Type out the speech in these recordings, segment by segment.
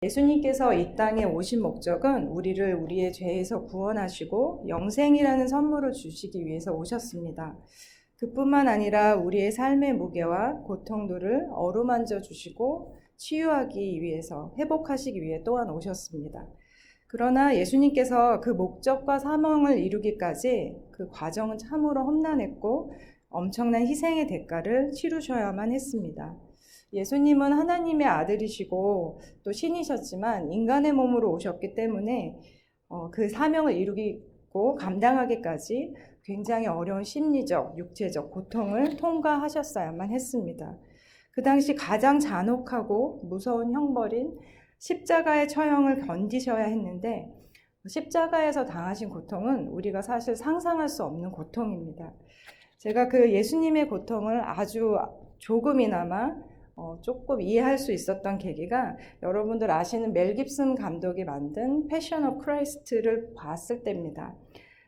예수님께서 이 땅에 오신 목적은 우리를 우리의 죄에서 구원하시고 영생이라는 선물을 주시기 위해서 오셨습니다. 그뿐만 아니라 우리의 삶의 무게와 고통들을 어루만져 주시고 치유하기 위해서, 회복하시기 위해 또한 오셨습니다. 그러나 예수님께서 그 목적과 사명을 이루기까지 그 과정은 참으로 험난했고 엄청난 희생의 대가를 치르셔야만 했습니다. 예수님은 하나님의 아들이시고 또 신이셨지만 인간의 몸으로 오셨기 때문에 그 사명을 이루고 감당하기까지 굉장히 어려운 심리적, 육체적 고통을 통과하셨어야만 했습니다. 그 당시 가장 잔혹하고 무서운 형벌인 십자가의 처형을 견디셔야 했는데 십자가에서 당하신 고통은 우리가 사실 상상할 수 없는 고통입니다. 제가 그 예수님의 고통을 아주 조금이나마 조금 이해할 수 있었던 계기가 여러분들 아시는 멜 깁슨 감독이 만든 패션 오브 크라이스트를 봤을 때입니다.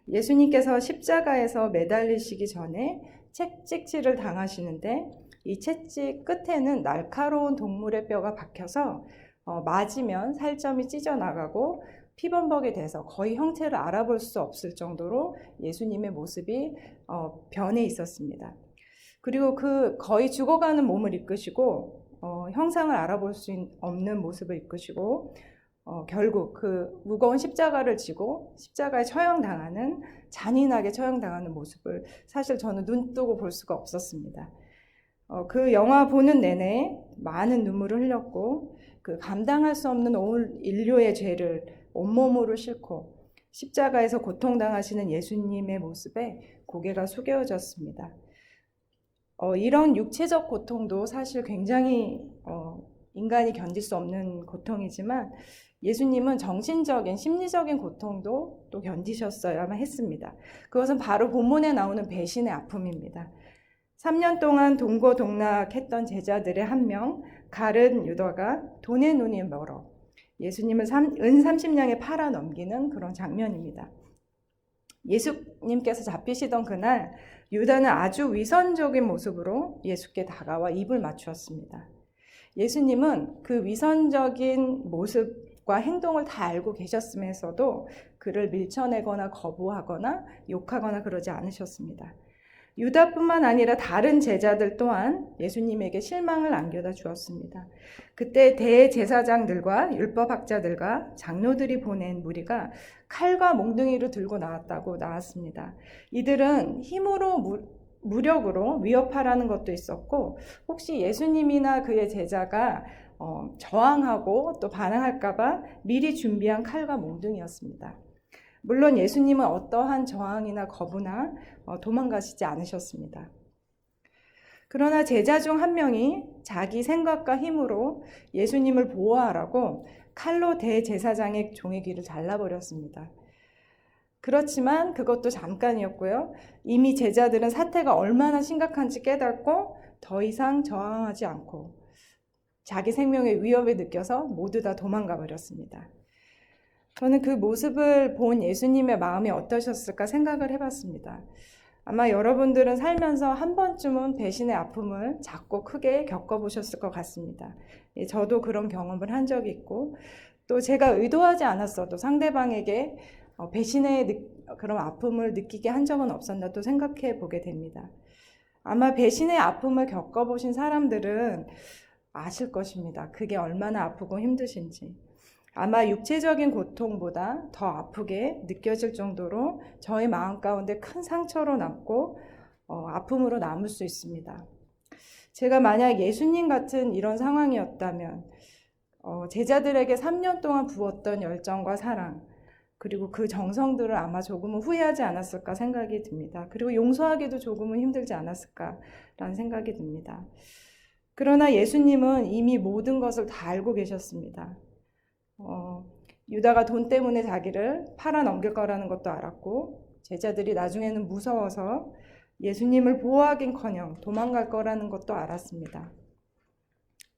예수님께서 십자가에서 매달리시기 전에 채찍질을 당하시는데 이 채찍 끝에는 날카로운 동물의 뼈가 박혀서 맞으면 살점이 찢어나가고 피범벅이 돼서 거의 형체를 알아볼 수 없을 정도로 예수님의 모습이 변해 있었습니다. 그리고 그 거의 죽어가는 몸을 이끄시고 형상을 알아볼 수 없는 모습을 이끄시고 결국 그 무거운 십자가를 지고 십자가에 처형당하는, 잔인하게 처형당하는 모습을 사실 저는 눈 뜨고 볼 수가 없었습니다. 그 영화 보는 내내 많은 눈물을 흘렸고 그 감당할 수 없는 온 인류의 죄를 온몸으로 싣고 십자가에서 고통당하시는 예수님의 모습에 고개가 숙여졌습니다. 이런 육체적 고통도 사실 굉장히 인간이 견딜 수 없는 고통이지만 예수님은 정신적인, 심리적인 고통도 또 견디셨어야만 했습니다. 그것은 바로 본문에 나오는 배신의 아픔입니다. 3년 동안 동고동락했던 제자들의 한 명, 가룟 유다가 돈의 눈이 멀어 예수님을 은 30냥에 팔아 넘기는 그런 장면입니다. 예수님께서 잡히시던 그날 유다는 아주 위선적인 모습으로 예수께 다가와 입을 맞추었습니다. 예수님은 그 위선적인 모습과 행동을 다 알고 계셨으면서도 그를 밀쳐내거나 거부하거나 욕하거나 그러지 않으셨습니다. 유다뿐만 아니라 다른 제자들 또한 예수님에게 실망을 안겨다 주었습니다. 그때 대제사장들과 율법학자들과 장로들이 보낸 무리가 칼과 몽둥이를 들고 나왔습니다. 이들은 힘으로 무력으로 위협하라는 것도 있었고 혹시 예수님이나 그의 제자가 저항하고 또 반항할까봐 미리 준비한 칼과 몽둥이였습니다. 물론 예수님은 어떠한 저항이나 거부나 도망가시지 않으셨습니다. 그러나 제자 중 한 명이 자기 생각과 힘으로 예수님을 보호하라고 칼로 대제사장의 종의 귀를 잘라버렸습니다. 그렇지만 그것도 잠깐이었고요. 이미 제자들은 사태가 얼마나 심각한지 깨닫고 더 이상 저항하지 않고 자기 생명의 위협을 느껴서 모두 다 도망가 버렸습니다. 저는 그 모습을 본 예수님의 마음이 어떠셨을까 생각을 해봤습니다. 아마 여러분들은 살면서 한 번쯤은 배신의 아픔을 작고 크게 겪어보셨을 것 같습니다. 저도 그런 경험을 한 적이 있고 또 제가 의도하지 않았어도 상대방에게 배신의 그런 아픔을 느끼게 한 적은 없었나 또 생각해 보게 됩니다. 아마 배신의 아픔을 겪어보신 사람들은 아실 것입니다. 그게 얼마나 아프고 힘드신지. 아마 육체적인 고통보다 더 아프게 느껴질 정도로 저의 마음 가운데 큰 상처로 남고 아픔으로 남을 수 있습니다. 제가 만약 예수님 같은 이런 상황이었다면 제자들에게 3년 동안 부었던 열정과 사랑 그리고 그 정성들을 아마 조금은 후회하지 않았을까 생각이 듭니다. 그리고 용서하기도 조금은 힘들지 않았을까라는 생각이 듭니다. 그러나 예수님은 이미 모든 것을 다 알고 계셨습니다. 유다가 돈 때문에 자기를 팔아 넘길 거라는 것도 알았고 제자들이 나중에는 무서워서 예수님을 보호하긴커녕 도망갈 거라는 것도 알았습니다.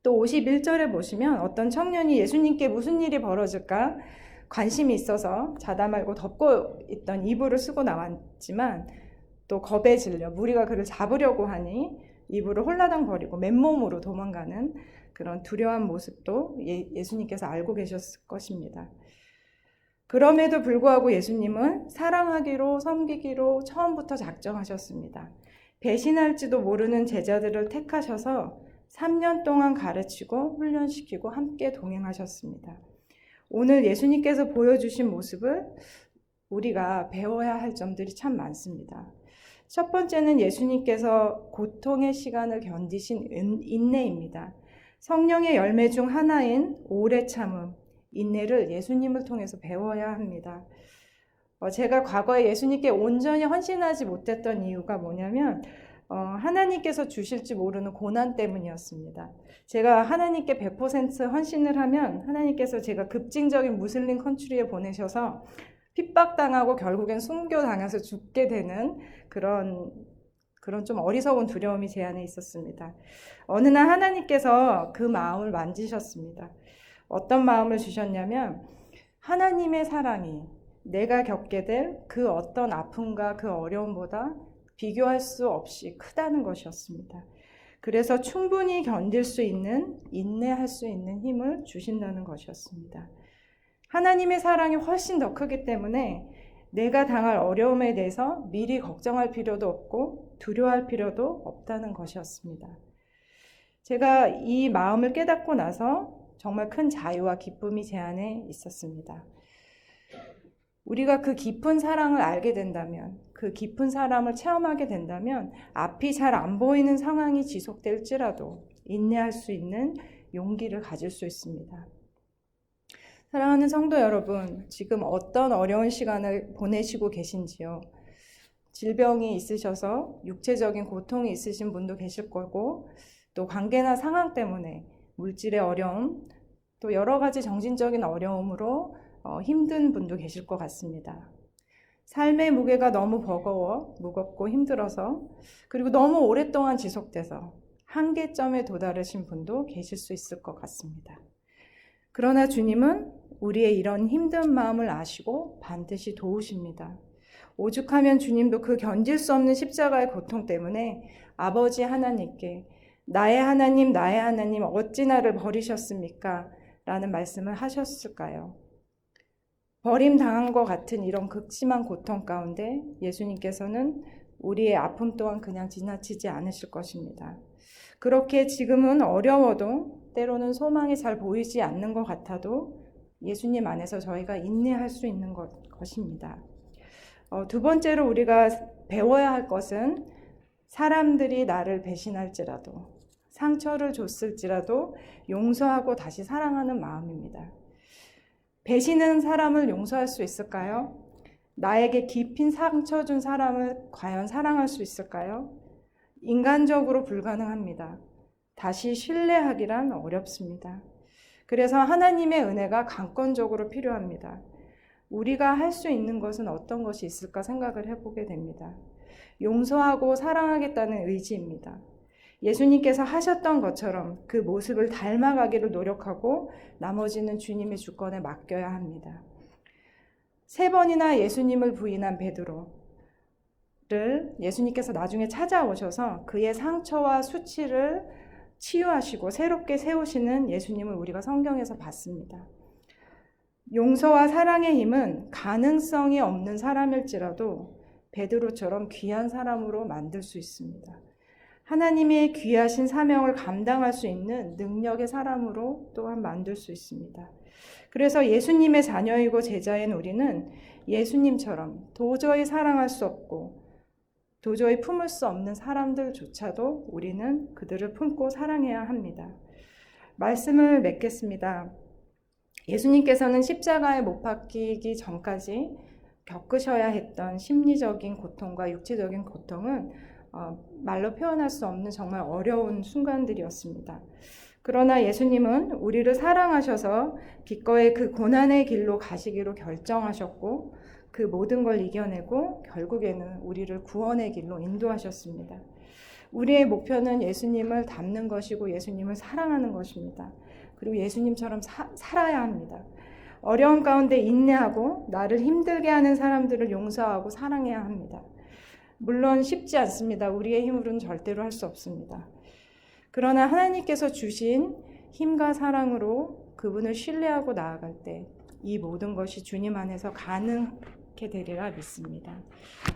또 51절에 보시면 어떤 청년이 예수님께 무슨 일이 벌어질까 관심이 있어서 자다 말고 덮고 있던 이불을 쓰고 나왔지만 또 겁에 질려 무리가 그를 잡으려고 하니 이불을 홀라당 버리고 맨몸으로 도망가는 그런 두려운 모습도 예수님께서 알고 계셨을 것입니다. 그럼에도 불구하고 예수님은 사랑하기로 섬기기로 처음부터 작정하셨습니다. 배신할지도 모르는 제자들을 택하셔서 3년 동안 가르치고 훈련시키고 함께 동행하셨습니다. 오늘 예수님께서 보여주신 모습을 우리가 배워야 할 점들이 참 많습니다. 첫 번째는 예수님께서 고통의 시간을 견디신 인내입니다. 성령의 열매 중 하나인 오래 참음, 인내를 예수님을 통해서 배워야 합니다. 제가 과거에 예수님께 온전히 헌신하지 못했던 이유가 뭐냐면 하나님께서 주실지 모르는 고난 때문이었습니다. 제가 하나님께 100% 헌신을 하면 하나님께서 제가 급진적인 무슬림 컨트리에 보내셔서 핍박당하고 결국엔 순교당해서 죽게 되는 그런 좀 어리석은 두려움이 제 안에 있었습니다. 어느 날 하나님께서 그 마음을 만지셨습니다. 어떤 마음을 주셨냐면 하나님의 사랑이 내가 겪게 될 그 어떤 아픔과 그 어려움보다 비교할 수 없이 크다는 것이었습니다. 그래서 충분히 견딜 수 있는, 인내할 수 있는 힘을 주신다는 것이었습니다. 하나님의 사랑이 훨씬 더 크기 때문에 내가 당할 어려움에 대해서 미리 걱정할 필요도 없고 두려워할 필요도 없다는 것이었습니다. 제가 이 마음을 깨닫고 나서 정말 큰 자유와 기쁨이 제 안에 있었습니다. 우리가 그 깊은 사랑을 알게 된다면, 그 깊은 사랑을 체험하게 된다면 앞이 잘 안 보이는 상황이 지속될지라도 인내할 수 있는 용기를 가질 수 있습니다. 사랑하는 성도 여러분, 지금 어떤 어려운 시간을 보내시고 계신지요? 질병이 있으셔서 육체적인 고통이 있으신 분도 계실 거고, 또 관계나 상황 때문에 물질의 어려움, 또 여러 가지 정신적인 어려움으로 힘든 분도 계실 것 같습니다. 삶의 무게가 너무 무겁고 힘들어서, 그리고 너무 오랫동안 지속돼서 한계점에 도달하신 분도 계실 수 있을 것 같습니다. 그러나 주님은 우리의 이런 힘든 마음을 아시고 반드시 도우십니다. 오죽하면 주님도 그 견딜 수 없는 십자가의 고통 때문에 아버지 하나님께 나의 하나님 어찌 나를 버리셨습니까? 라는 말씀을 하셨을까요? 버림당한 것 같은 이런 극심한 고통 가운데 예수님께서는 우리의 아픔 또한 그냥 지나치지 않으실 것입니다. 그렇게 지금은 어려워도 때로는 소망이 잘 보이지 않는 것 같아도 예수님 안에서 저희가 인내할 수 있는 것입니다. 두 번째로 우리가 배워야 할 것은 사람들이 나를 배신할지라도 상처를 줬을지라도 용서하고 다시 사랑하는 마음입니다. 배신한 사람을 용서할 수 있을까요? 나에게 깊이 상처 준 사람을 과연 사랑할 수 있을까요? 인간적으로 불가능합니다. 다시 신뢰하기란 어렵습니다. 그래서 하나님의 은혜가 강권적으로 필요합니다. 우리가 할 수 있는 것은 어떤 것이 있을까 생각을 해보게 됩니다. 용서하고 사랑하겠다는 의지입니다. 예수님께서 하셨던 것처럼 그 모습을 닮아가기를 노력하고 나머지는 주님의 주권에 맡겨야 합니다. 3번이나 예수님을 부인한 베드로를 예수님께서 나중에 찾아오셔서 그의 상처와 수치를 치유하시고 새롭게 세우시는 예수님을 우리가 성경에서 봤습니다. 용서와 사랑의 힘은 가능성이 없는 사람일지라도 베드로처럼 귀한 사람으로 만들 수 있습니다. 하나님의 귀하신 사명을 감당할 수 있는 능력의 사람으로 또한 만들 수 있습니다. 그래서 예수님의 자녀이고 제자인 우리는 예수님처럼 도저히 사랑할 수 없고 도저히 품을 수 없는 사람들조차도 우리는 그들을 품고 사랑해야 합니다. 말씀을 맺겠습니다. 예수님께서는 십자가에 못 박히기 전까지 겪으셔야 했던 심리적인 고통과 육체적인 고통은 말로 표현할 수 없는 정말 어려운 순간들이었습니다. 그러나 예수님은 우리를 사랑하셔서 기꺼이 그 고난의 길로 가시기로 결정하셨고 그 모든 걸 이겨내고 결국에는 우리를 구원의 길로 인도하셨습니다. 우리의 목표는 예수님을 닮는 것이고 예수님을 사랑하는 것입니다. 그리고 예수님처럼 살아야 합니다. 어려움 가운데 인내하고 나를 힘들게 하는 사람들을 용서하고 사랑해야 합니다. 물론 쉽지 않습니다. 우리의 힘으로는 절대로 할 수 없습니다. 그러나 하나님께서 주신 힘과 사랑으로 그분을 신뢰하고 나아갈 때 이 모든 것이 주님 안에서 가능하게 되리라 믿습니다.